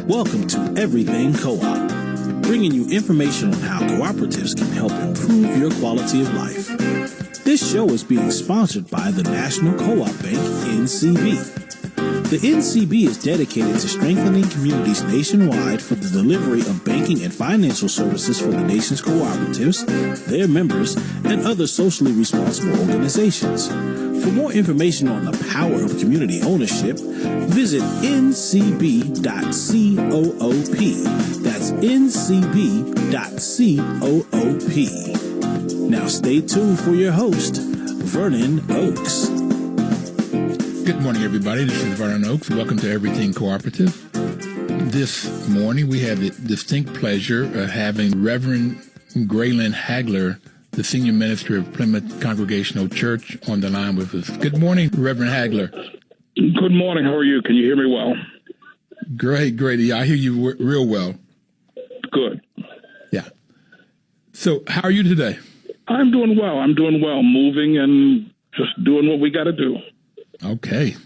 Welcome to Everything Co-op, bringing you information on how cooperatives can help improve your quality of life. This show is being sponsored by the National Co-op Bank, NCB. The NCB is dedicated to strengthening communities nationwide for the delivery of banking and financial services for the nation's cooperatives, their members, and other socially responsible organizations. For more information on the power of community ownership, visit ncb.coop. That's ncb.coop. Now stay tuned for your host, Vernon Oakes. Good morning, everybody. This is Vernon Oakes. Welcome to Everything Cooperative. This morning, we have the distinct pleasure of having Reverend Graylin Hagler, the senior minister of Plymouth Congregational Church, on the line with us. Good morning, Reverend Hagler. Good morning. How are you? Can you hear me well? Great. Yeah, I hear you real well. Good. Yeah. So how are you today? I'm doing well. Moving and just doing what we got to do. Okay.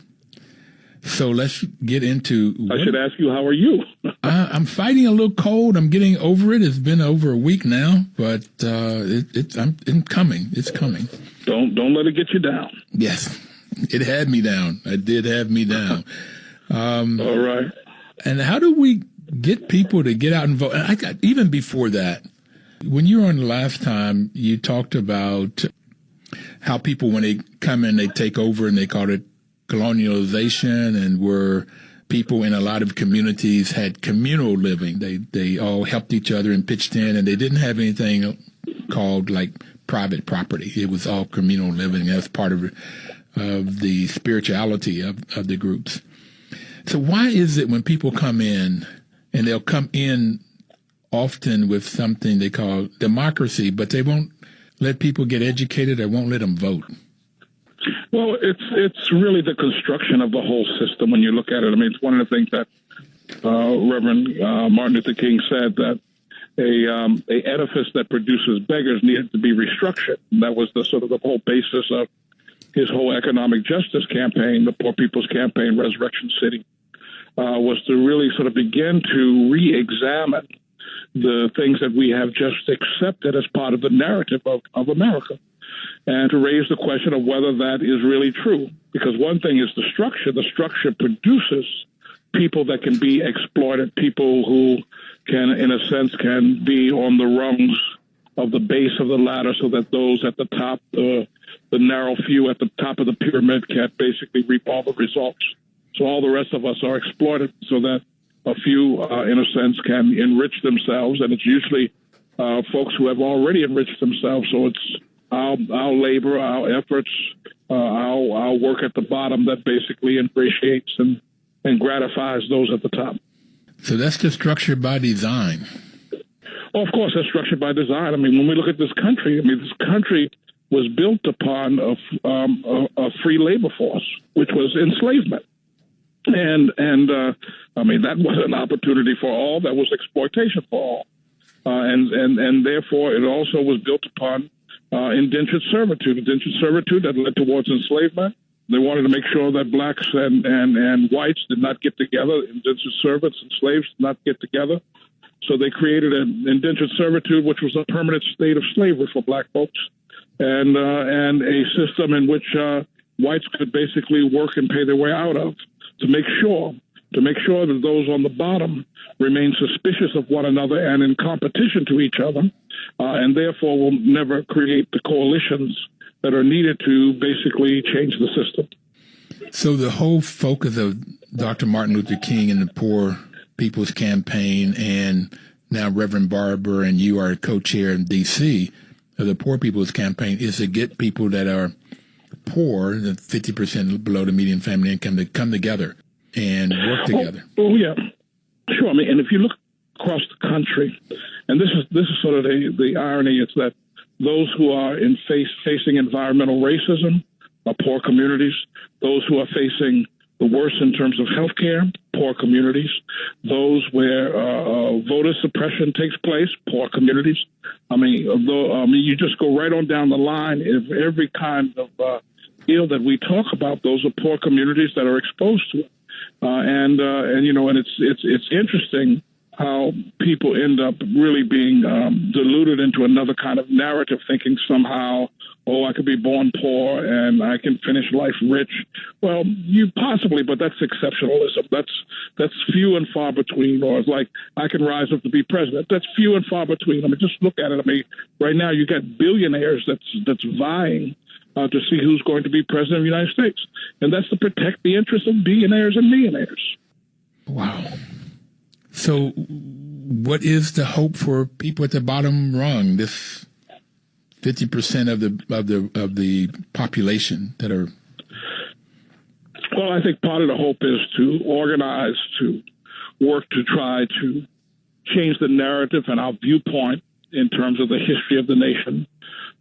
So let's get into... I should ask you, how are you? I'm fighting a little cold. I'm getting over it. It's been over a week now, but I'm coming. It's coming. Don't let it get you down. Yes, it had me down. It did have me down. All right. And how do we get people to get out and vote? And even before that, when you were on the last time, you talked about how people, when they come in, they take over, and they call it colonialization, and where people in a lot of communities had communal living. They all helped each other and pitched in, and they didn't have anything called like private property. It was all communal living. That's part of the spirituality of the groups. So why is it when people come in, and they'll come in often with something they call democracy, but they won't let people get educated, or won't let them vote? Well, it's really the construction of the whole system when you look at it. I mean, it's one of the things that Reverend Martin Luther King said, that a edifice that produces beggars needed to be restructured. And that was the sort of the whole basis of his whole economic justice campaign, the Poor People's Campaign, Resurrection City, was to really sort of begin to re-examine the things that we have just accepted as part of the narrative of America, and to raise the question of whether that is really true. Because one thing is the structure. The structure produces people that can be exploited, people who can, in a sense, can be on the rungs of the base of the ladder, so that those at the top, the narrow few at the top of the pyramid, can basically reap all the results. So all the rest of us are exploited, so that a few, in a sense, can enrich themselves, and it's usually folks who have already enriched themselves. So it's our labor, our efforts, our work at the bottom that basically ingratiates and gratifies those at the top. So that's just structured by design. Oh, of course, that's structured by design. I mean, when we look at this country, this country was built upon a free labor force, which was enslavement. And I mean, that was an opportunity for all. That was exploitation for all. And therefore, it also was built upon indentured servitude that led towards enslavement. They wanted to make sure that blacks and whites did not get together. Indentured servants and slaves did not get together. So they created an indentured servitude, which was a permanent state of slavery for black folks, and a system in which whites could basically work and pay their way out of, to make sure that those on the bottom remain suspicious of one another and in competition to each other, and therefore will never create the coalitions that are needed to basically change the system. So the whole focus of Dr. Martin Luther King and the Poor People's Campaign, and now Reverend Barber and you are co-chair in D.C. of the Poor People's Campaign, is to get people that are poor, the 50% below the median family income, to come together and work together. Oh yeah, sure. I mean, and if you look across the country, and this is sort of the irony, it's that those who are facing environmental racism are poor communities. Those who are facing the worst in terms of health care, poor communities. Those where voter suppression takes place, poor communities. I mean, you just go right on down the line. If every kind of ill that we talk about, those are poor communities that are exposed to it. And it's interesting how people end up really being deluded into another kind of narrative, thinking somehow, oh, I could be born poor and I can finish life rich. Well, you possibly, but that's exceptionalism. That's few and far between. Or it's like, I can rise up to be president. That's few and far between. I mean, just look at it. I mean, right now you got billionaires that's vying to see who's going to be president of the United States. And that's to protect the interests of billionaires and millionaires. Wow. So what is the hope for people at the bottom rung, this 50% of the population that are? Well, I think part of the hope is to organize, to work to try to change the narrative and our viewpoint in terms of the history of the nation.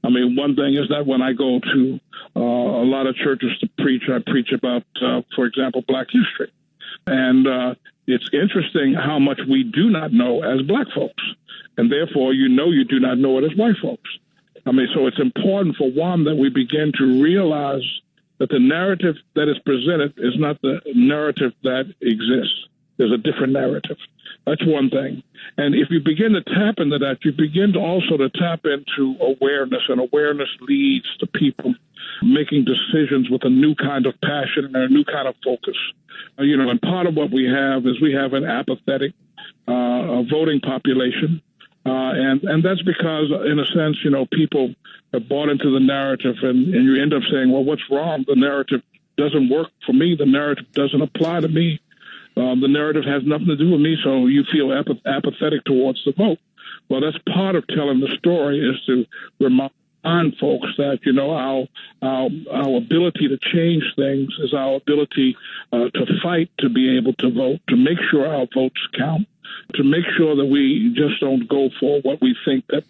I mean, one thing is that when I go to a lot of churches to preach, I preach about, for example, Black history. And it's interesting how much we do not know as Black folks. And therefore, you do not know it as white folks. I mean, so it's important, for one, that we begin to realize that the narrative that is presented is not the narrative that exists. There's a different narrative. That's one thing. And if you begin to tap into that, you begin to also to tap into awareness, and awareness leads to people making decisions with a new kind of passion and a new kind of focus. And part of what we have is we have an apathetic voting population. And that's because, in a sense, people have bought into the narrative, and you end up saying, well, what's wrong? The narrative doesn't work for me. The narrative doesn't apply to me. The narrative has nothing to do with me, so you feel apathetic towards the vote. Well, that's part of telling the story, is to remind folks that, our ability to change things is our ability to fight, to be able to vote, to make sure our votes count, to make sure that we just don't go for what we think that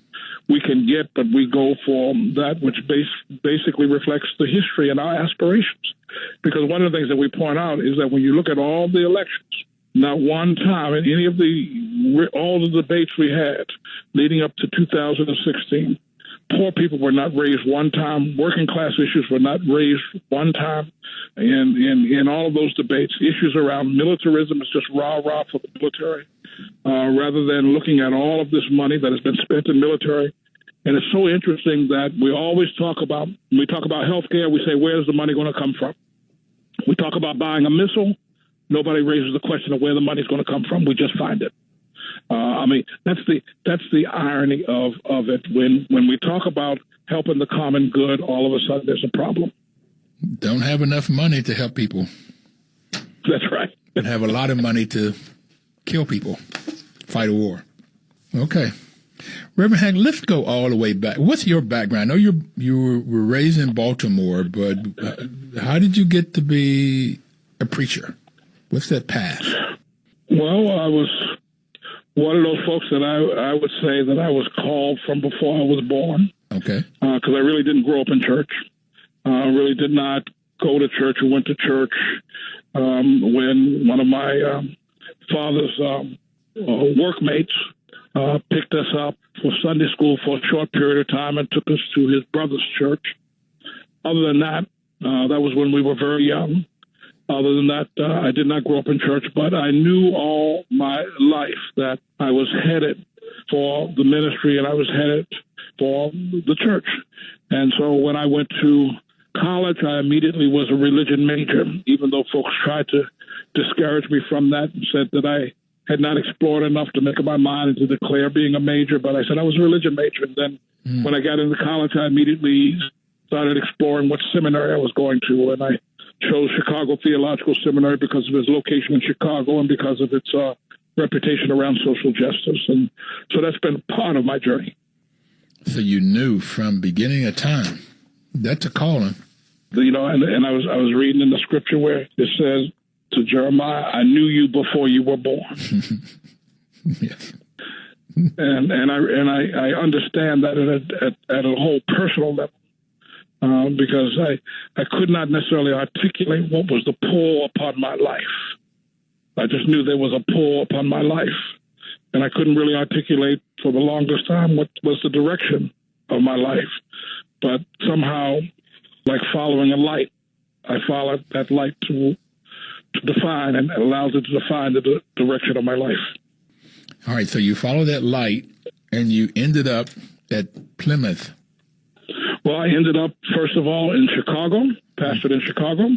we can get, but we go for that which basically reflects the history and our aspirations. Because one of the things that we point out is that when you look at all the elections, not one time in any of all the debates we had leading up to 2016, poor people were not raised one time. Working class issues were not raised one time. In all of those debates, issues around militarism is just rah-rah for the military, rather than looking at all of this money that has been spent in military. And it's so interesting that we always talk about, when we talk about healthcare, we say, where's the money going to come from? We talk about buying a missile. Nobody raises the question of where the money's going to come from. We just find it. That's the irony of it. When we talk about helping the common good, all of a sudden there's a problem. Don't have enough money to help people. That's right. And have a lot of money to kill people, fight a war. Okay. Reverend Hagler, let's go all the way back. What's your background? I know you were raised in Baltimore, but how did you get to be a preacher? What's that path? Well, I was one of those folks that I would say that I was called from before I was born. Okay. Because I really didn't grow up in church. I really did not go to church or went to church when one of my father's workmates picked us up for Sunday school for a short period of time and took us to his brother's church. Other than that, that was when we were very young. Other than that, I did not grow up in church, but I knew all my life that I was headed for the ministry and I was headed for the church. And so when I went to college, I immediately was a religion major, even though folks tried to discourage me from that and said that I had not explored enough to make up my mind and to declare being a major. But I said I was a religion major. And then when I got into college, I immediately started exploring what seminary I was going to. And I chose Chicago Theological Seminary because of its location in Chicago and because of its reputation around social justice. And so that's been part of my journey. So you knew from beginning of time, that's a calling. And I was reading in the scripture where it says to Jeremiah, I knew you before you were born. Yes. And I understand that at a whole personal level. Because I could not necessarily articulate what was the pull upon my life. I just knew there was a pull upon my life. And I couldn't really articulate for the longest time what was the direction of my life. But somehow, like following a light, I followed that light to define, and allows it to define the direction of my life. All right, so you follow that light, and you ended up at Plymouth. Well, I ended up, first of all, in Chicago, pastored in Chicago,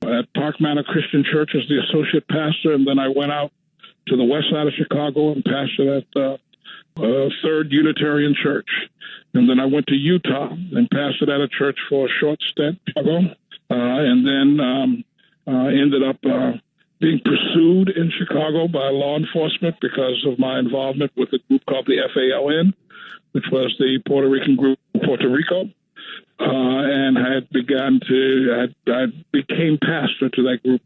at Park Manor Christian Church as the associate pastor, and then I went out to the west side of Chicago and pastored at Third Unitarian Church. And then I went to Utah and pastored at a church for a short stint, Chicago, and then ended up being pursued in Chicago by law enforcement because of my involvement with a group called the FALN, which was the Puerto Rican group in Puerto Rico. And I became pastor to that group,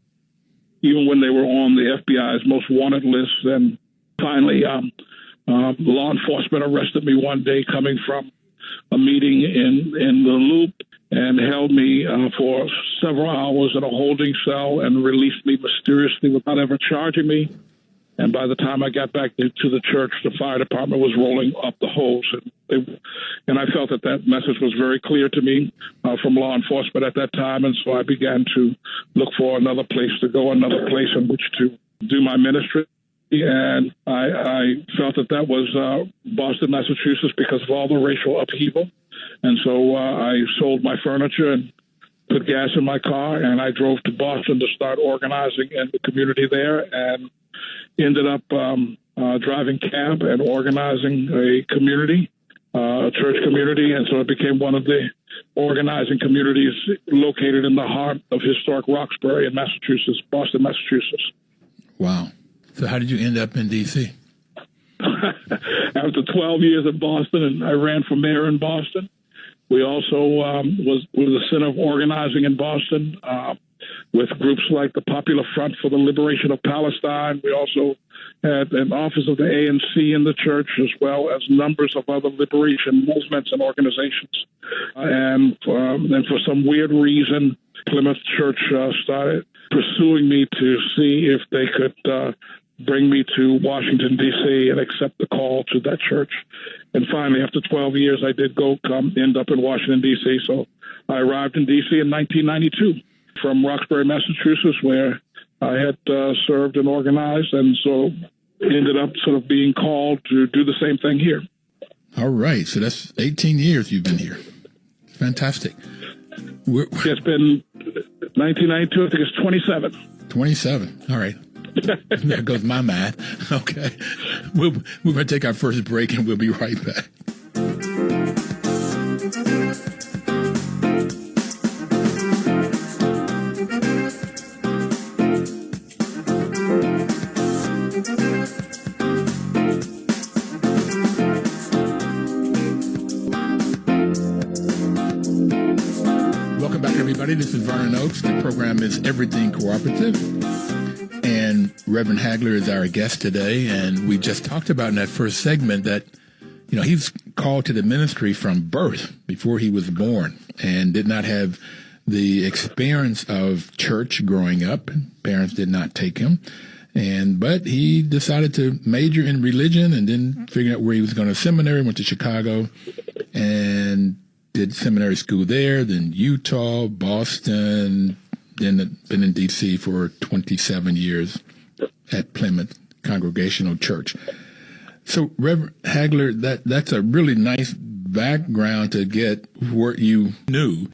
even when they were on the FBI's most wanted list. And finally, law enforcement arrested me one day coming from a meeting in the Loop and held me for several hours in a holding cell and released me mysteriously without ever charging me. And by the time I got back to the church, the fire department was rolling up the hose. And I felt that message was very clear to me from law enforcement at that time. And so I began to look for another place to go, another place in which to do my ministry. And I felt that was Boston, Massachusetts, because of all the racial upheaval. And so I sold my furniture and put gas in my car, and I drove to Boston to start organizing in the community there, and ended up driving cab and organizing a community, a church community. And so it became one of the organizing communities located in the heart of historic Roxbury in Massachusetts, Boston, Massachusetts. Wow. So how did you end up in D.C.? After 12 years in Boston, and I ran for mayor in Boston. We also was the center of organizing in Boston with groups like the Popular Front for the Liberation of Palestine. We also had an office of the ANC in the church, as well as numbers of other liberation movements and organizations. And for some weird reason, Plymouth Church started pursuing me to see if they could bring me to Washington, D.C., and accept the call to that church. And finally, after 12 years, I did end up in Washington, D.C. So I arrived in D.C. in 1992 from Roxbury, Massachusetts, where I had served and organized, and so ended up sort of being called to do the same thing here. All right. So that's 18 years you've been here. Fantastic. It's been 1992. I think it's 27. 27. All right. There goes my math. Okay. We're going to take our first break, and we'll be right back. Welcome back, everybody. This is Vernon Oakes. The program is Everything Cooperative. And Reverend Hagler is our guest today, and we just talked about in that first segment that, he's called to the ministry from birth, before he was born, and did not have the experience of church growing up. Parents did not take him, but he decided to major in religion, and then figured out where he was going to seminary, went to Chicago, and did seminary school there, then Utah, Boston, then been in D.C. for 27 years at Plymouth Congregational Church. So, Reverend Hagler, that's a really nice background to get what you knew.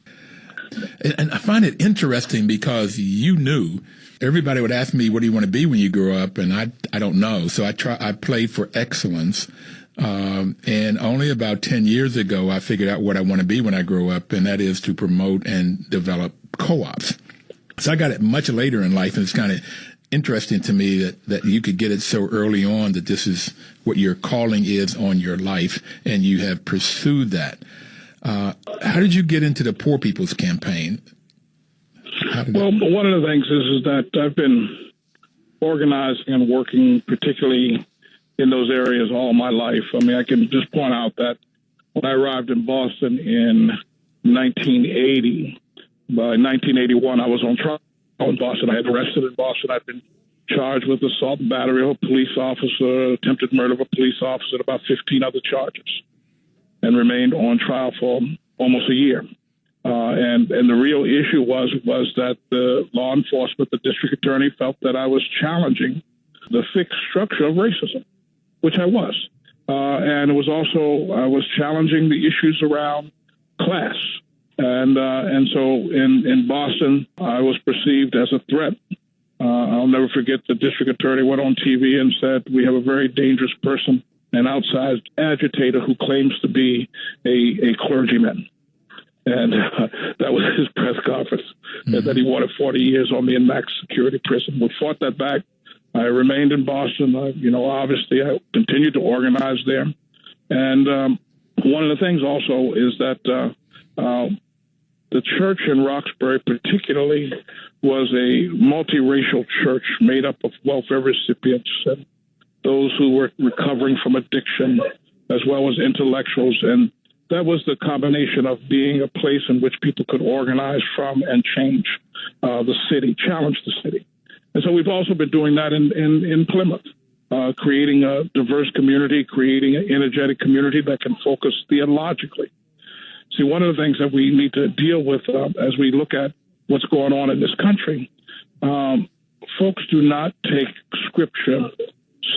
And I find it interesting because you knew. Everybody would ask me, what do you want to be when you grow up? And I don't know. So I played for excellence. And only about 10 years ago, I figured out what I want to be when I grow up, and that is to promote and develop co-ops. So I got it much later in life, and it's kind of interesting to me that you could get it so early on, that this is what your calling is on your life, and you have pursued that. How did you get into the Poor People's Campaign? One of the things is that I've been organizing and working particularly in those areas all my life. I mean, I can just point out that when I arrived in Boston in 1980, by 1981, I was on trial in Boston. I had arrested in Boston. I'd been charged with assault and battery of a police officer, attempted murder of a police officer, and about 15 other charges, and remained on trial for almost a year. And the real issue was that the law enforcement, the district attorney, felt that I was challenging the fixed structure of racism, which I was. And it was also, I was challenging the issues around class. And so in Boston, I was perceived as a threat. I'll never forget the district attorney went on TV and said, "We have a very dangerous person, an outsized agitator who claims to be a clergyman." And that was his press conference, and that he wanted 40 years on me in max security prison. We fought that back. I remained in Boston. Obviously, I continued to organize there. And one of the things also is that the church in Roxbury particularly was a multiracial church made up of welfare recipients and those who were recovering from addiction, as well as intellectuals. And that was the combination of being a place in which people could organize from and change the city, challenge the city. And so we've also been doing that in Plymouth, creating a diverse community, creating an energetic community that can focus theologically. See, one of the things that we need to deal with as we look at what's going on in this country, folks do not take Scripture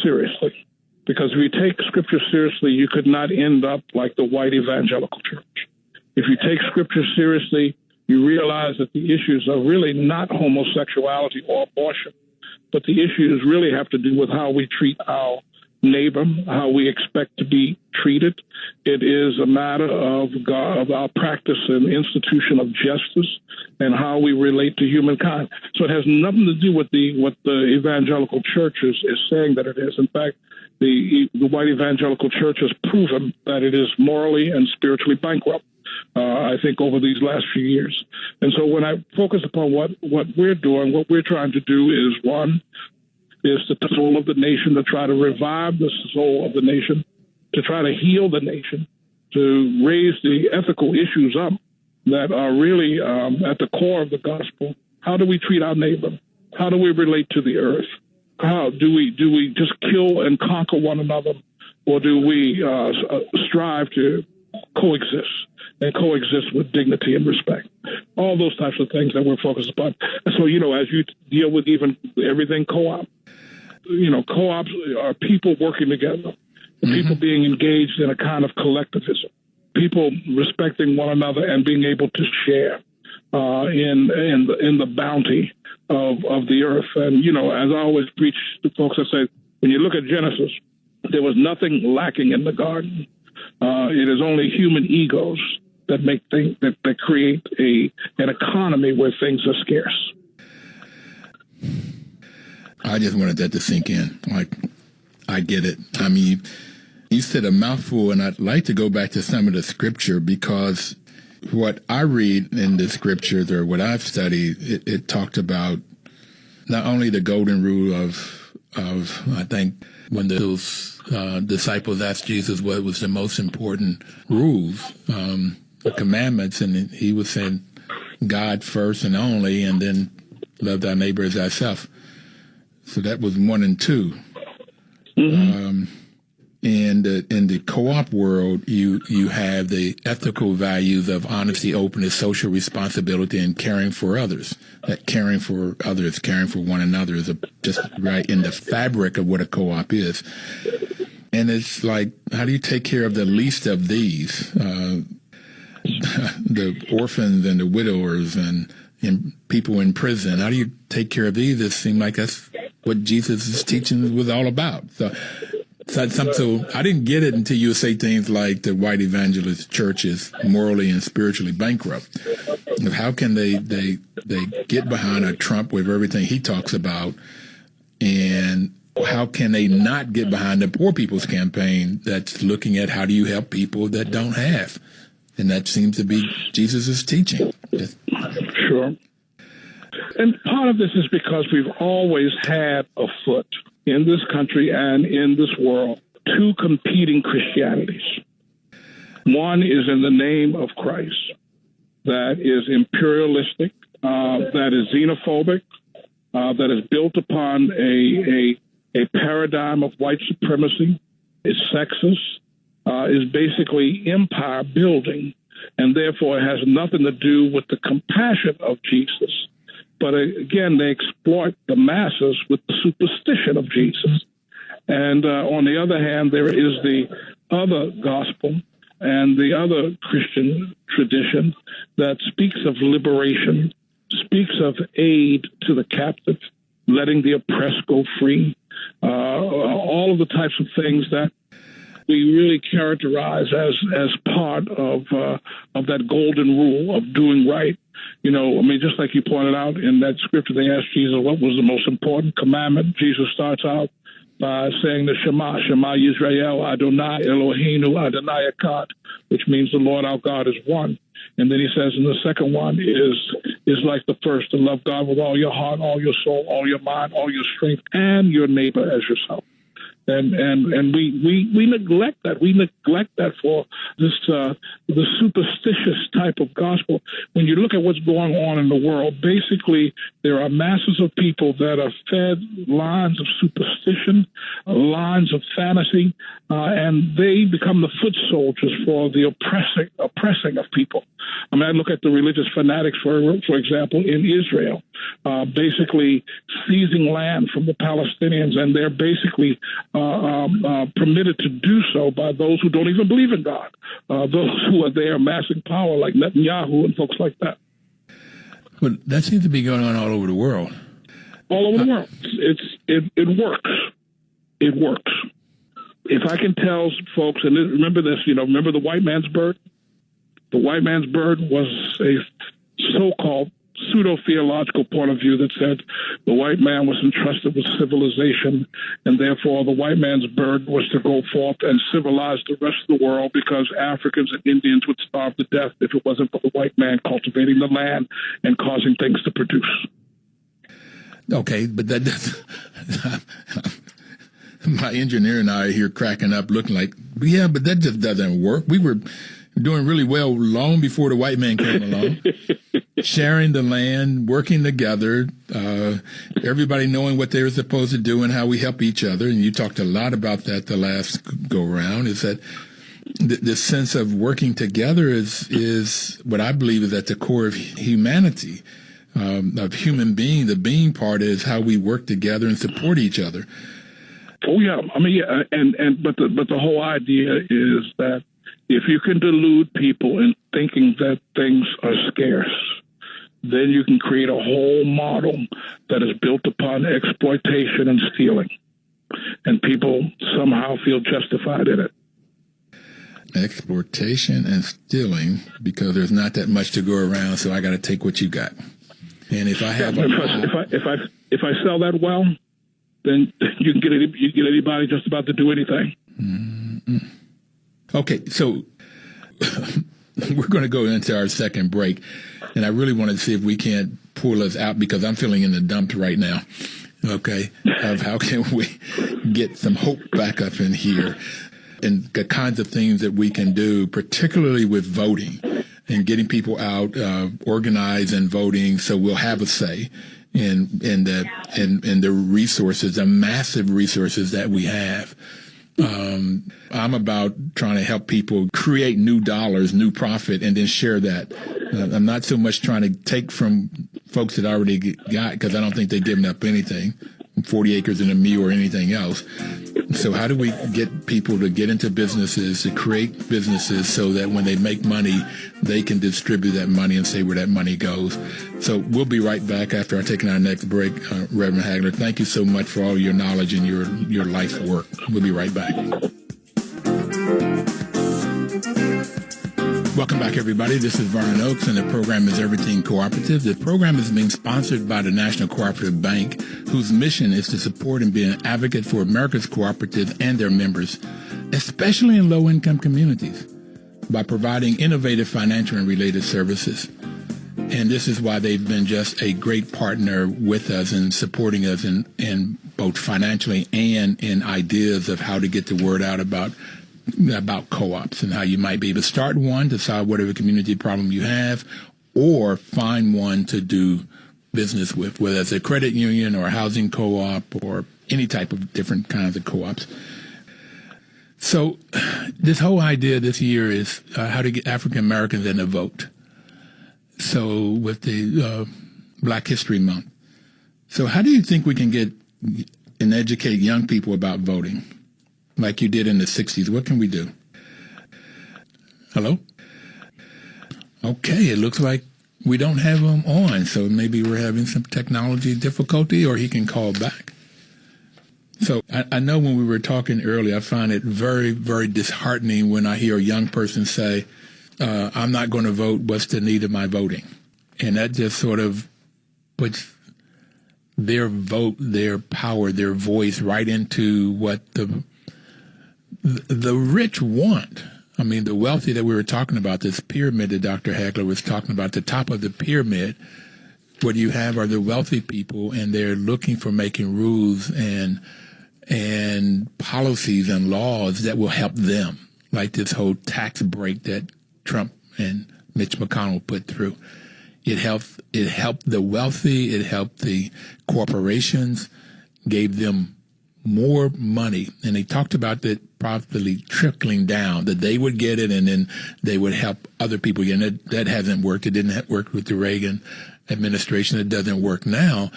seriously. Because if you take Scripture seriously, you could not end up like the white evangelical church. If you take Scripture seriously, you realize that the issues are really not homosexuality or abortion, but the issues really have to do with how we treat our neighbor, how we expect to be treated. It is a matter of God, of our practice and institution of justice, and how we relate to humankind. So it has nothing to do with what the evangelical church is saying that it is. In fact, the white evangelical church has proven that it is morally and spiritually bankrupt, I think, over these last few years. And so when I focus upon what we're doing, what we're trying to do is, one, is the soul of the nation, to try to revive the soul of the nation, to try to heal the nation, to raise the ethical issues up that are really at the core of the gospel. How do we treat our neighbor? How do we relate to the earth? How do we just kill and conquer one another, or do we strive to coexist and coexist with dignity and respect? All those types of things that we're focused upon. So, as you deal with even everything co-op, co-ops are people working together, people being engaged in a kind of collectivism, people respecting one another and being able to share in the bounty of the earth. And, as I always preach to folks, I say, when you look at Genesis, there was nothing lacking in the garden. It is only human egos that make things that create an economy where things are scarce. I just wanted that to sink in. Like, I get it. I mean, you said a mouthful, and I'd like to go back to some of the scripture, because what I read in the scriptures, or what I've studied, it talked about not only the golden rule of I think when those disciples asked Jesus what was the most important rules, the commandments, and he was saying God first and only, and then love thy neighbor as thyself. So that was 1 and 2. And in the co-op world, you have the ethical values of honesty, openness, social responsibility, and caring for others. That caring for others, caring for one another is just right in the fabric of what a co-op is. And it's like, how do you take care of the least of these? The orphans and the widowers and people in prison. How do you take care of these? It seemed like that's what Jesus' teaching was all about. So I didn't get it until you say things like the white evangelist church is morally and spiritually bankrupt. How can they get behind a Trump with everything he talks about, and how can they not get behind the Poor People's Campaign that's looking at how do you help people that don't have? And that seems to be Jesus' teaching. Sure. And part of this is because we've always had afoot in this country and in this world 2 competing Christianities. One is in the name of Christ, that is imperialistic, that is xenophobic, that is built upon a paradigm of white supremacy, is sexist, is basically empire building, and therefore it has nothing to do with the compassion of Jesus. But again, they exploit the masses with the superstition of Jesus. And on the other hand, there is the other gospel and the other Christian tradition that speaks of liberation, speaks of aid to the captive, letting the oppressed go free, all of the types of things that we really characterize as part of that golden rule of doing right. You know, I mean, just like you pointed out in that scripture, they asked Jesus what was the most important commandment. Jesus starts out by saying the Shema Yisrael, Adonai Eloheinu, Adonai Echad, which means the Lord our God is one. And then he says, and the second one is like the first, to love God with all your heart, all your soul, all your mind, all your strength, and your neighbor as yourself. And we neglect that. We neglect that for this the superstitious type of gospel. When you look at what's going on in the world, basically there are masses of people that are fed lines of superstition, lines of fantasy, and they become the foot soldiers for the oppressing of people. I mean, I look at the religious fanatics, for example, in Israel, basically seizing land from the Palestinians, and they're basically permitted to do so by those who don't even believe in God, those who are there amassing power like Netanyahu and folks like that. But that seems to be going on all over the world. All over the world. It works. It works. If I can tell folks, and remember this, remember the white man's bird? The white man's bird was a so-called pseudo-theological point of view that said the white man was entrusted with civilization, and therefore the white man's bird was to go forth and civilize the rest of the world, because Africans and Indians would starve to death if it wasn't for the white man cultivating the land and causing things to produce. Okay, but that doesn't... My engineer and I are here cracking up, looking like, yeah, but that just doesn't work. We were doing really well long before the white man came along. Sharing the land, working together, everybody knowing what they were supposed to do and how we help each other. And you talked a lot about that the last go round, is that this sense of working together is what I believe is at the core of humanity, of human being. The being part is how we work together and support each other. Oh, yeah. I mean, yeah. But the whole idea is that if you can delude people in thinking that things are scarce, then you can create a whole model that is built upon exploitation and stealing. And people somehow feel justified in it. Exploitation and stealing, because there's not that much to go around, so I got to take what you got. And if I have if I sell that well, then you can get anybody just about to do anything. Mm-hmm. Okay, so we're going to go into our second break, and I really want to see if we can't pull us out, because I'm feeling in the dumps right now, okay, of how can we get some hope back up in here, and the kinds of things that we can do, particularly with voting and getting people out, organized and voting, so we'll have a say in the resources, the massive resources that we have. I'm about trying to help people create new dollars, new profit, and then share that. I'm not so much trying to take from folks that already got, because I don't think they're giving up anything, 40 acres and a me or anything else. So how do we get people to get into businesses, to create businesses, so that when they make money, they can distribute that money and say where that money goes? So we'll be right back after I take our next break. Reverend Hagler, thank you so much for all your knowledge and your life work. We'll be right back. Welcome back, everybody. This is Vernon Oakes, and the program is Everything Cooperative. The program is being sponsored by the National Cooperative Bank, whose mission is to support and be an advocate for America's cooperatives and their members, especially in low-income communities, by providing innovative financial and related services. And this is why they've been just a great partner with us and supporting us in both financially and in ideas of how to get the word out about co-ops and how you might be able to start one to solve whatever community problem you have, or find one to do business with, whether it's a credit union or a housing co-op or any type of different kinds of co-ops. So this whole idea this year is how to get African Americans in the vote. So with the Black History Month. So how do you think we can get and educate young people about voting like you did in the 60s? What can we do? Hello? Okay, it looks like we don't have him on, so maybe we're having some technology difficulty, or he can call back. So I know when we were talking earlier, I find it very, very disheartening when I hear a young person say, I'm not going to vote, what's the need of my voting? And that just sort of puts their vote, their power, their voice right into what the rich want. I mean, the wealthy that we were talking about, this pyramid that Dr. Hagler was talking about, the top of the pyramid, what you have are the wealthy people, and they're looking for making rules and policies and laws that will help them, like this whole tax break that Trump and Mitch McConnell put through. It helped the wealthy, it helped the corporations, gave them more money. And they talked about that probably trickling down, that they would get it and then they would help other people again. That hasn't worked. It didn't work with the Reagan administration. It doesn't work now.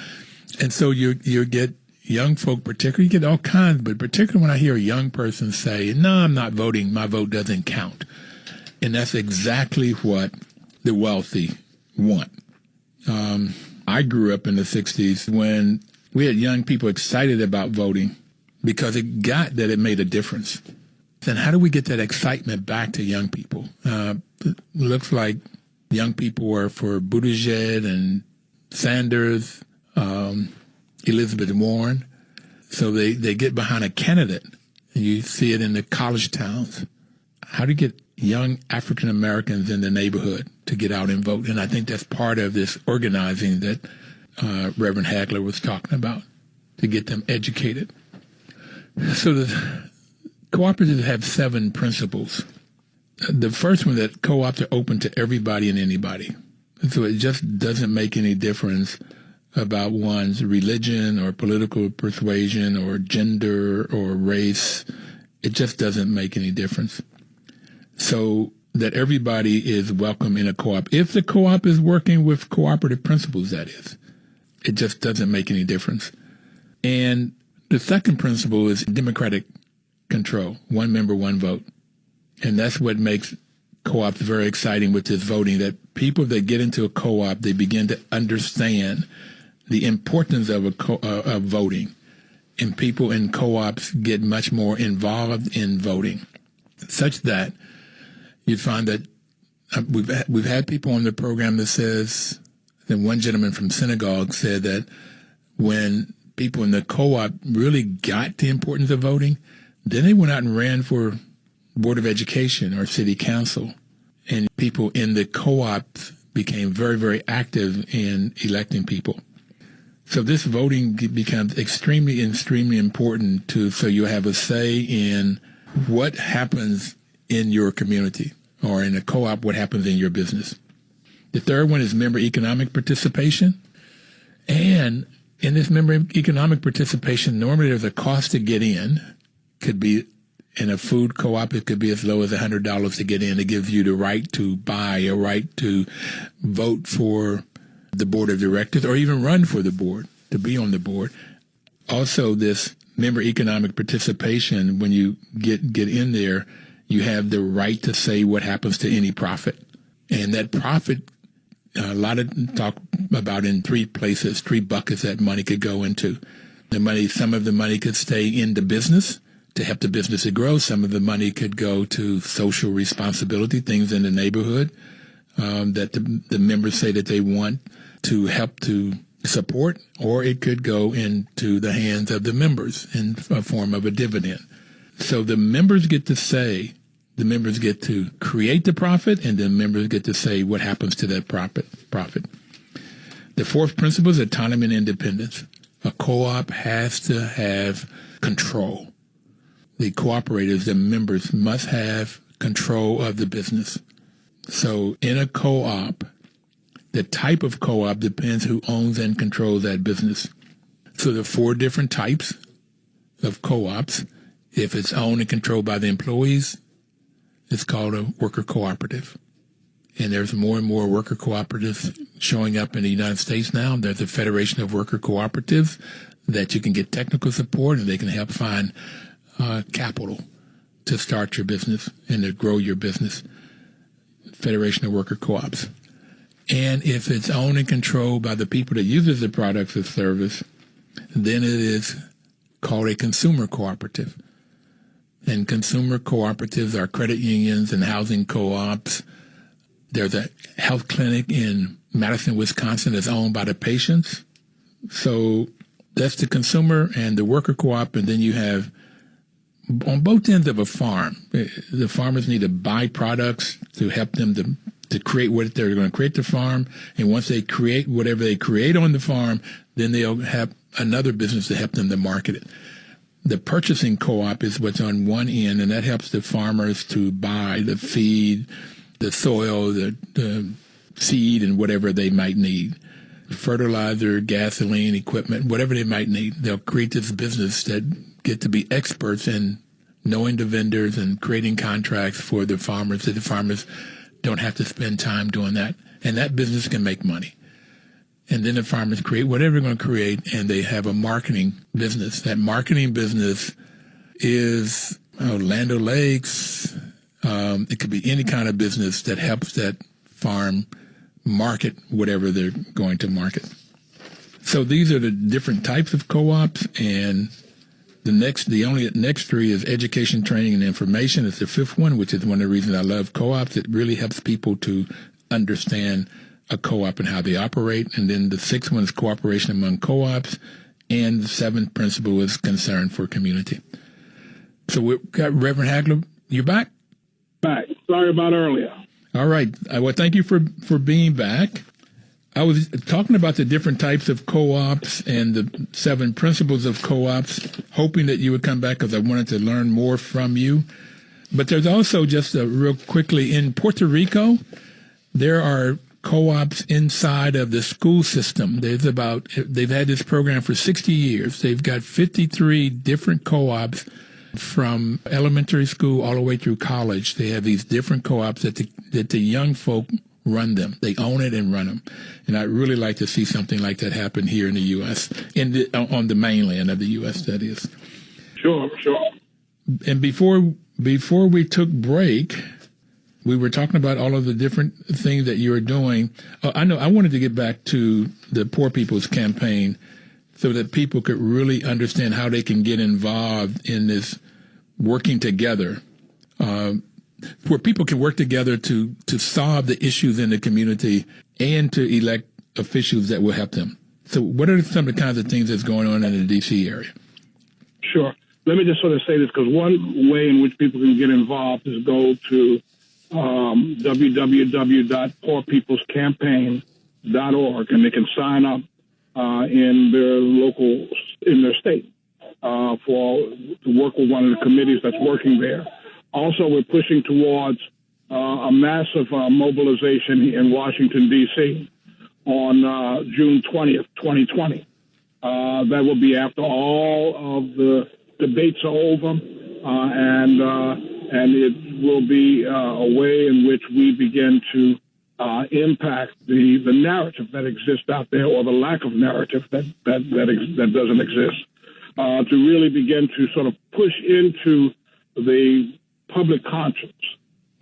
And so you get young folk, particularly, you get all kinds, but particularly when I hear a young person say, no, I'm not voting, my vote doesn't count. And that's exactly what the wealthy want. I grew up in the 60s when we had young people excited about voting because it made a difference. And how do we get that excitement back to young people? It looks like young people were for Buttigieg and Sanders, Elizabeth Warren. So they get behind a candidate. You see it in the college towns. How do you get young African Americans in the neighborhood to get out and vote? And I think that's part of this organizing that Reverend Hagler was talking about, to get them educated. So the cooperatives have 7 principles. The first one, that co-ops are open to everybody and anybody. So it just doesn't make any difference about one's religion or political persuasion or gender or race. It just doesn't make any difference. So that everybody is welcome in a co-op. If the co-op is working with cooperative principles, that is. It just doesn't make any difference. And the second principle is democratic control, one member, one vote. And that's what makes co-ops very exciting with this voting, that people that get into a co-op, they begin to understand the importance of of voting. And people in co-ops get much more involved in voting, such that you find that we've had people on the program that says, that one gentleman from Synagogue said that when people in the co-op really got the importance of voting, then they went out and ran for Board of Education or City Council. And people in the co-ops became very, very active in electing people. So this voting becomes extremely, extremely important so you have a say in what happens in your community, or in a co-op, what happens in your business. The third one is member economic participation. And in this member economic participation, normally there's a cost to get in. Could be in a food co-op, it could be as low as $100 to get in. It gives you the right to buy, a right to vote for the board of directors, or even run for the board, to be on the board. Also, this member economic participation, when you get in there, you have the right to say what happens to any profit. And that profit, a lot of talk about in 3 places, 3 buckets that money could go into. Some of the money could stay in the business to help the business to grow. Some of the money could go to social responsibility, things in the neighborhood that the members say that they want to help to support, or it could go into the hands of the members in a form of a dividend. So the members get to say, the members get to create the profit, and the members get to say what happens to that profit. The fourth principle is autonomy and independence. A co-op has to have control. The cooperators, the members, must have control of the business. So in a co-op, the type of co-op depends who owns and controls that business. So there are 4 different types of co-ops, If it's owned and controlled by the employees, it's called a worker cooperative. And there's more and more worker cooperatives showing up in the United States now. There's a Federation of Worker Cooperatives that you can get technical support, and they can help find capital to start your business and to grow your business. Federation of Worker Co-ops. And if it's owned and controlled by the people that uses the products or service, then it is called a consumer cooperative. And consumer cooperatives are credit unions and housing co-ops. There's a health clinic in Madison, Wisconsin that's owned by the patients. So that's the consumer and the worker co-op. And then you have, on both ends of a farm, the farmers need to buy products to help them to create what they're going to create the farm. And once they create whatever they create on the farm, then they'll have another business to help them to market it. The purchasing co-op is what's on one end, and that helps the farmers to buy the feed, the soil, the seed, and whatever they might need. Fertilizer, gasoline, equipment, whatever they might need. They'll create this business that get to be experts in knowing the vendors and creating contracts for the farmers, so the farmers don't have to spend time doing that. And that business can make money. And then the farmers create whatever they're going to create, and they have a marketing business. That marketing business is Land O'Lakes. It could be any kind of business that helps that farm market whatever they're going to market. So these are the different types of co-ops, and the next three is education, training, and information. It's the fifth one, which is one of the reasons I love co-ops. It really helps people to understand a co-op and how they operate. And then the sixth one is cooperation among co-ops. And the seventh principle is concern for community. So we've got Reverend Hagler. You back? Back. Sorry about earlier. All right. Well, thank you for being back. I was talking about the different types of co-ops and the 7 principles of co-ops, hoping that you would come back because I wanted to learn more from you. But there's also, just real quickly, in Puerto Rico, there are co-ops inside of the school system. They've had this program for 60 years. They've got 53 different co-ops from elementary school all the way through college. They have these different co-ops that the young folk run them. They own it and run them. And I'd really like to see something like that happen here in the U.S., on the mainland of the U.S., that is. Sure. And before we took break, we were talking about all of the different things that you are doing. I wanted to get back to the Poor People's Campaign so that people could really understand how they can get involved in this working together, where people can work together to solve the issues in the community and to elect officials that will help them. So what are some of the kinds of things that's going on in the D.C. area? Sure. Let me just sort of say this, because one way in which people can get involved is go to www.poorpeoplescampaign.org, and they can sign up in their state to work with one of the committees that's working there. Also, we're pushing towards a massive mobilization in Washington, D.C. on June 20th, 2020. That will be after all of the debates are over, and it will be a way in which we begin to impact the narrative that exists out there, or the lack of narrative that doesn't exist, to really begin to sort of push into the public conscience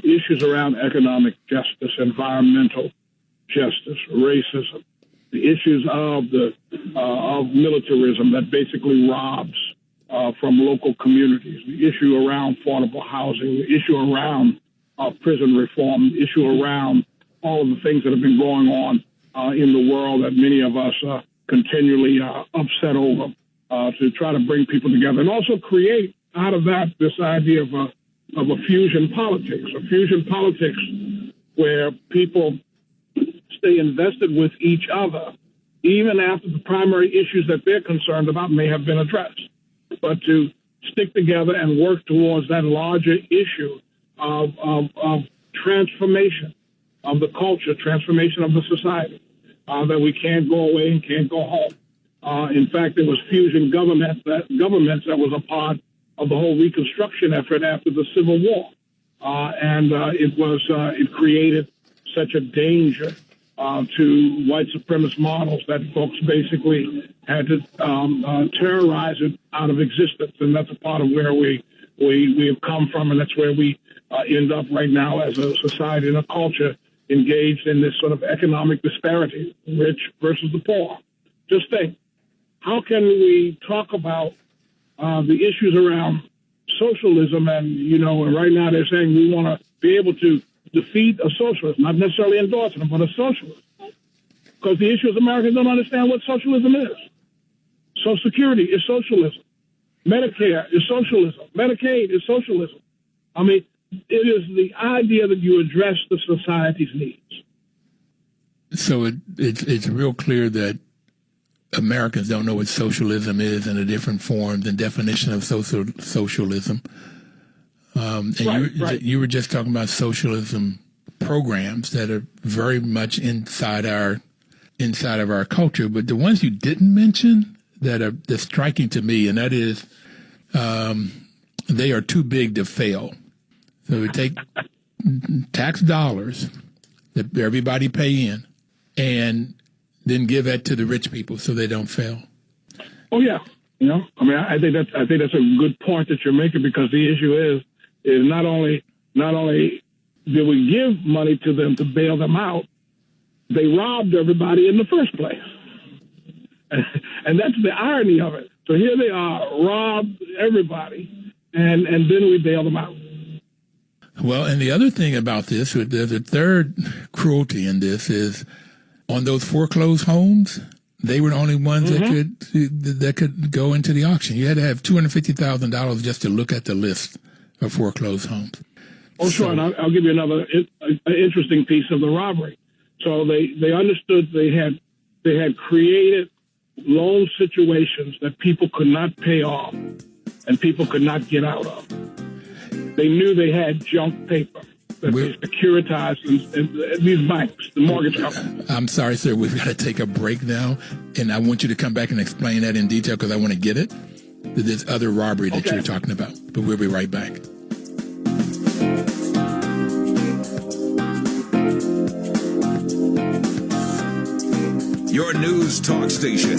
issues around economic justice, environmental justice, racism, the issues of militarism that basically robs from local communities, the issue around affordable housing, the issue around prison reform, the issue around all of the things that have been going on in the world that many of us are continually upset over, to try to bring people together and also create out of that this idea of a fusion politics where people stay invested with each other even after the primary issues that they're concerned about may have been addressed, but to stick together and work towards that larger issue of transformation of the culture, transformation of the society, that we can't go away and can't go home. In fact, there was fusion governments that was a part of the whole Reconstruction effort after the Civil War. It created such a danger to white supremacist models that folks basically had to terrorize it out of existence. And that's a part of where we have come from, and that's where we end up right now as a society and a culture engaged in this sort of economic disparity, rich versus the poor. Just think, how can we talk about the issues around socialism and right now they're saying we want to be able to defeat a socialist, not necessarily endorsing them, but a socialist. Because the issue is Americans don't understand what socialism is. Social Security is socialism. Medicare is socialism. Medicaid is socialism. I mean, it is the idea that you address the society's needs. So it's real clear that Americans don't know what socialism is and the different forms and definition of socialism. And you were just talking about socialism programs that are very much inside of our culture. But the ones you didn't mention that's striking to me, and that is they are too big to fail. So we take tax dollars that everybody pay in and then give that to the rich people so they don't fail. Oh yeah, I think that's a good point that you're making, because the issue is not only did we give money to them to bail them out, they robbed everybody in the first place, and that's the irony of it. So here they are, robbed everybody, and then we bail them out. Well, and the other thing about this, there's a third cruelty in this, is on those foreclosed homes, they were the only ones that could go into the auction. You had to have $250,000 just to look at the list of foreclosed homes. Oh, sure, and I'll give you another interesting piece of the robbery. So they understood they had created loan situations that people could not pay off and people could not get out of. They knew they had junk paper that they securitized in these banks, the mortgage companies. I'm sorry, sir. We've got to take a break now, and I want you to come back and explain that in detail because I want to get it. This other robbery that you're talking about. But we'll be right back. Your news talk station.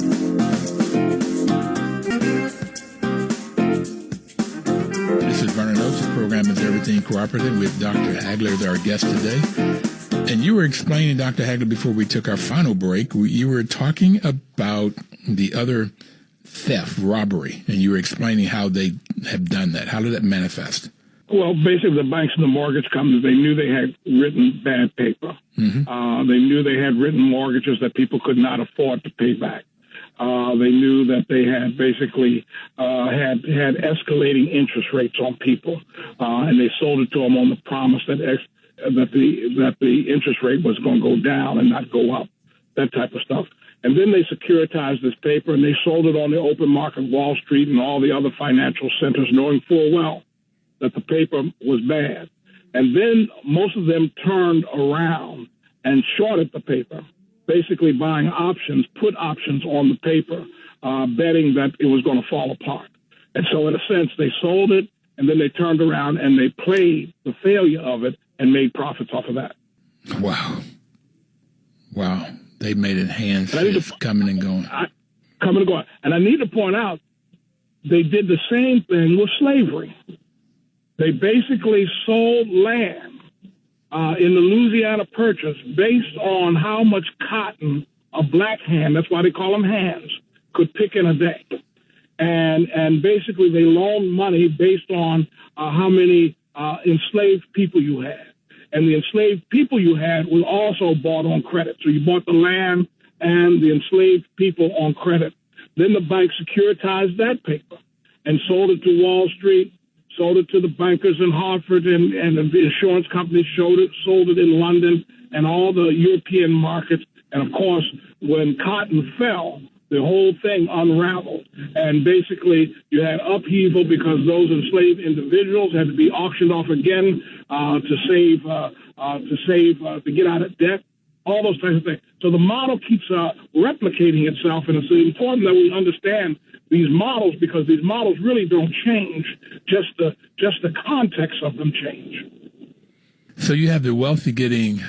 This is Vernon Oaks. The program is Everything Cooperative with Dr. Hagler as our guest today. And you were explaining, Dr. Hagler, before we took our final break, you were talking about the other theft, robbery, and you were explaining how they have done that. How did that manifest? Well, basically, the banks and the mortgage companies, they knew they had written bad paper. Mm-hmm. They knew they had written mortgages that people could not afford to pay back. They knew that they had basically had escalating interest rates on people, and they sold it to them on the promise that the interest rate was going to go down and not go up, that type of stuff. And then they securitized this paper and they sold it on the open market, Wall Street, and all the other financial centers, knowing full well that the paper was bad. And then most of them turned around and shorted the paper, basically buying options, put options on the paper, betting that it was going to fall apart. And so in a sense, they sold it, and then they turned around and they played the failure of it and made profits off of that. Wow. They made it hands coming and going. And I need to point out, they did the same thing with slavery. They basically sold land in the Louisiana Purchase based on how much cotton a black hand, that's why they call them hands, could pick in a day. And basically they loaned money based on how many enslaved people you had. And the enslaved people you had was also bought on credit. So you bought the land and the enslaved people on credit. Then the bank securitized that paper and sold it to Wall Street, sold it to the bankers in Hartford, and the insurance companies sold it in London and all the European markets. And, of course, when cotton fell, the whole thing unraveled. And basically you had upheaval because those enslaved individuals had to be auctioned off again to get out of debt. all those types of things. So the model keeps replicating itself, and it's important that we understand these models, because these models really don't change, just the context of them change. So you have the wealthy getting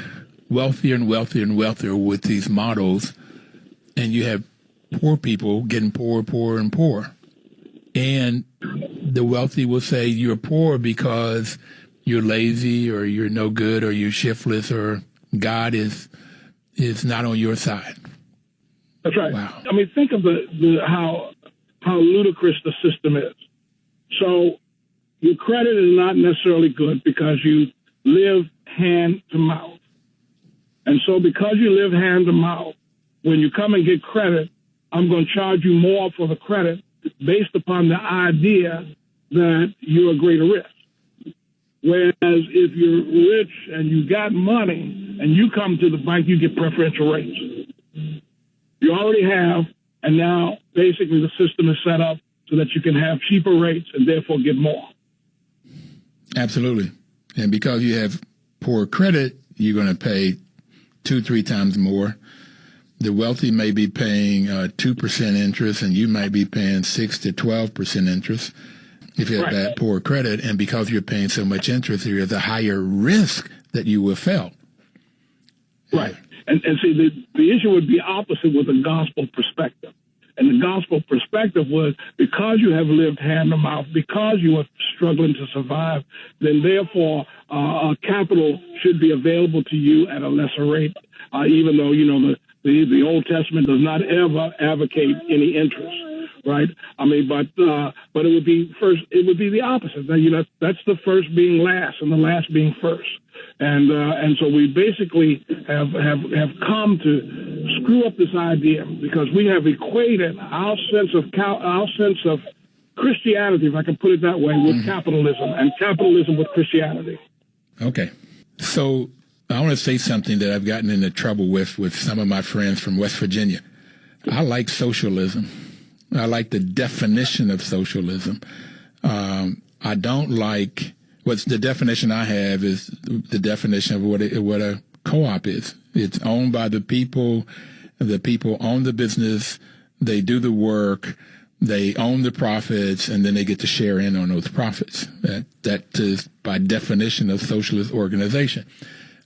wealthier and wealthier and wealthier with these models, and you have poor people getting poorer, poorer, and poorer. And the wealthy will say you're poor because you're lazy, or you're no good, or you're shiftless, or God is not on your side. That's right. Wow. I mean, think of how ludicrous the system is. So your credit is not necessarily good because you live hand to mouth. And so because you live hand to mouth, when you come and get credit, I'm going to charge you more for the credit based upon the idea that you're a greater risk. Whereas if you're rich and you got money and you come to the bank, you get preferential rates. You already have, and now basically the system is set up so that you can have cheaper rates and therefore get more. Absolutely. And because you have poor credit, you're going to pay 2-3 times more. The wealthy may be paying 2% interest, and you might be paying 6 to 12% interest if you have bad, poor credit. And because you're paying so much interest, there is a higher risk that you will fail. Right. And see, the issue would be opposite with the gospel perspective. And the gospel perspective was, because you have lived hand to mouth, because you are struggling to survive, then therefore capital should be available to you at a lesser rate, even though, the Old Testament does not ever advocate any interest, right? I mean, but it would be the opposite. That's the first being last and the last being first. And so we basically have come to screw up this idea, because we have equated our sense of Christianity, if I can put it that way, with capitalism, and capitalism with Christianity. Okay. So I want to say something that I've gotten into trouble with some of my friends from West Virginia. I like socialism. I like the definition of socialism. I don't like what's the definition I have is the definition of what a co-op is. It's owned by the people. The people own the business. They do the work. They own the profits, and then they get to share in on those profits. That is by definition of socialist organization.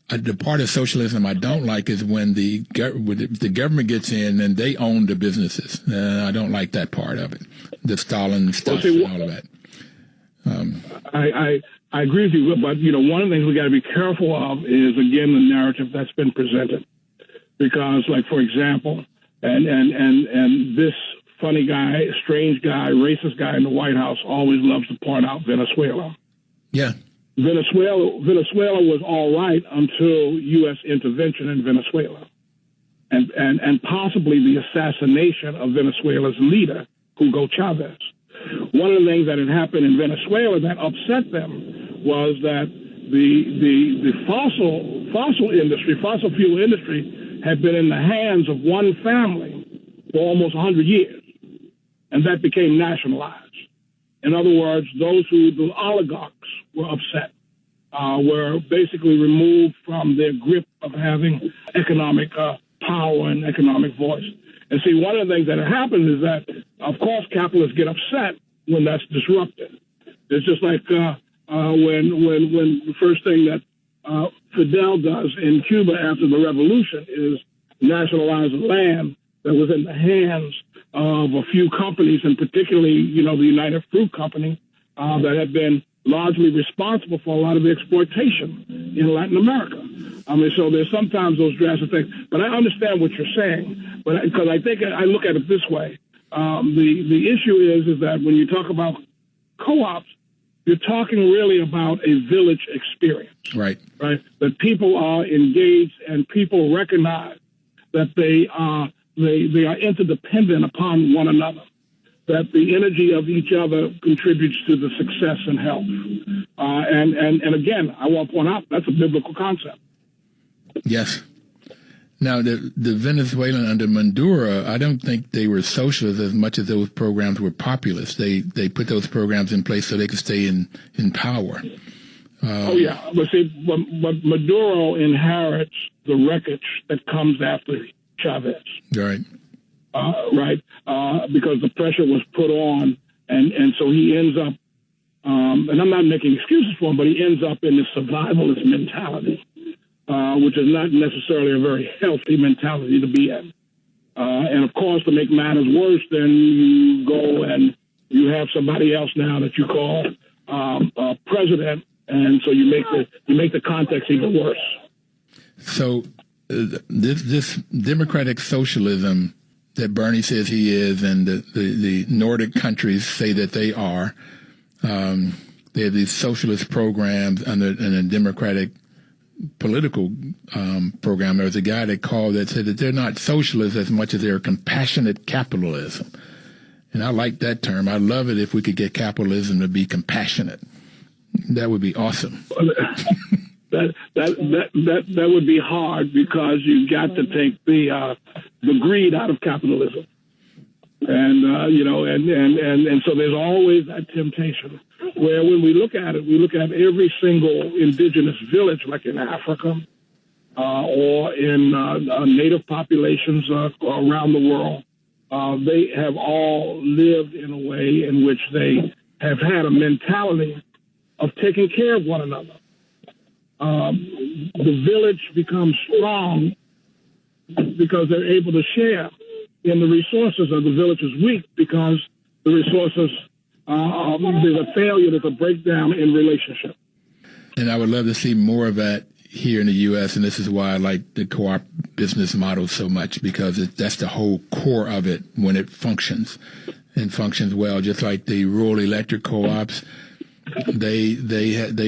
The part of socialism I don't like is when the government gets in and they own the businesses. I don't like that part of it, the Stalin stuff and all of that. I agree with you, but one of the things we got to be careful of is, again, the narrative that's been presented, because, like, for example, and this funny guy, strange guy, racist guy in the White House always loves to point out Venezuela. Yeah. Venezuela was all right until U.S. intervention in Venezuela, and possibly the assassination of Venezuela's leader, Hugo Chavez. One of the things that had happened in Venezuela that upset them was that the fossil fuel industry had been in the hands of one family for almost 100 years, and that became nationalized. In other words, the oligarchs were upset, were basically removed from their grip of having economic power and economic voice. And see, one of the things that happens is that, of course, capitalists get upset when that's disrupted. It's just like when the first thing that Fidel does in Cuba after the revolution is nationalize the land that was in the hands of a few companies, and particularly, the United Fruit Company, that had been largely responsible for a lot of the exploitation in Latin America. I mean, so there's sometimes those drastic things. But I understand what you're saying, but because I think I look at it this way. The issue is that when you talk about co-ops, you're talking really about a village experience. Right. That people are engaged and people recognize that they are interdependent upon one another, that the energy of each other contributes to the success and health. And again, I want to point out that's a biblical concept. Yes. Now, the Venezuelan under Maduro, I don't think they were socialist as much as those programs were populist. They put those programs in place so they could stay in power. But see, but Maduro inherits the wreckage that comes after Chavez. Right. Because the pressure was put on, and so he ends up, and I'm not making excuses for him, but he ends up in this survivalist mentality, which is not necessarily a very healthy mentality to be in. And of course, to make matters worse, then you go and you have somebody else now that you call president, and so you make the context even worse. So this democratic socialism that Bernie says he is, and the Nordic countries say that they are, they have these socialist programs in a democratic political program. There was a guy that said that they're not socialists as much as they're compassionate capitalism. And I like that term. I'd love it if we could get capitalism to be compassionate. That would be awesome. That would be hard, because you got to take the greed out of capitalism, and and so there's always that temptation where, when we look at it, we look at every single indigenous village, like in Africa or in native populations around the world. They have all lived in a way in which they have had a mentality of taking care of one another. The village becomes strong because they're able to share in the resources, of the village is weak because the resources, there's a failure, there's a breakdown in relationship. And I would love to see more of that here in the U.S., and this is why I like the co-op business model so much, because that's the whole core of it when it functions, and functions well, just like the rural electric co-ops. They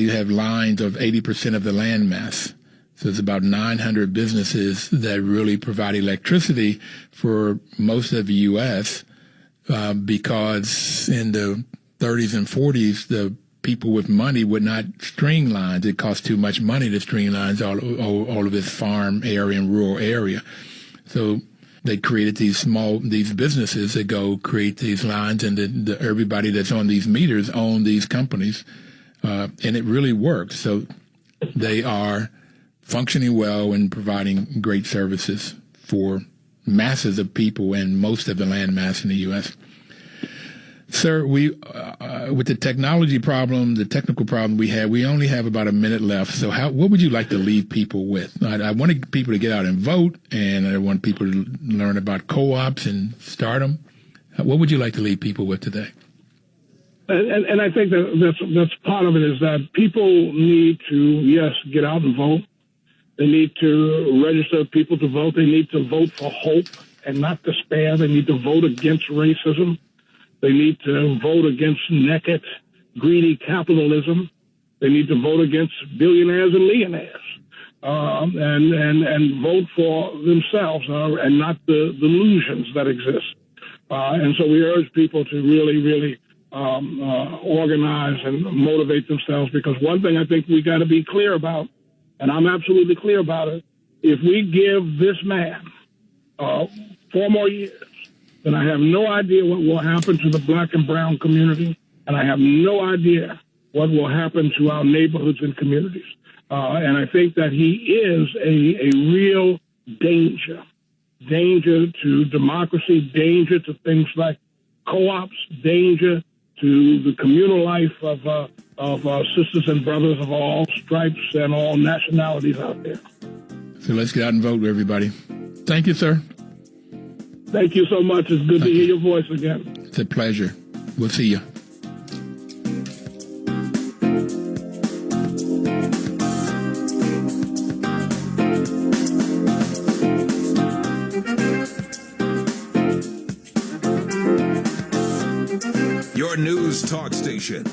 have lines of 80% of the land mass. So it's about 900 businesses that really provide electricity for most of the U.S. Because in the 30s and 40s, the people with money would not string lines. It cost too much money to string lines all of this farm area and rural area. So they created these businesses that go create these lines, and everybody that's on these meters own these companies, and it really works. So they are functioning well and providing great services for masses of people and most of the land mass in the U.S. Sir, we with the technology problem, the technical problem we only have about a minute left. So what would you like to leave people with? I wanted people to get out and vote, and I want people to learn about co-ops and start them. What would you like to leave people with today? And I think that's part of it, is that people need to, yes, get out and vote. They need to register people to vote. They need to vote for hope and not despair. They need to vote against racism. They need to vote against naked, greedy capitalism. They need to vote against billionaires and millionaires, and vote for themselves and not the delusions that exist. And so we urge people to really organize and motivate themselves, because one thing I think we got to be clear about, and I'm absolutely clear about it, if we give this man 4 more years, then I have no idea what will happen to the black and brown community, and I have no idea what will happen to our neighborhoods and communities. And I think that he is a real danger to democracy, danger to things like co-ops, danger to the communal life of sisters and brothers of all stripes and all nationalities out there. So let's get out and vote, everybody. Thank you, sir. Thank you so much. It's good to hear your voice again. It's a pleasure. We'll see you. Your news talk station.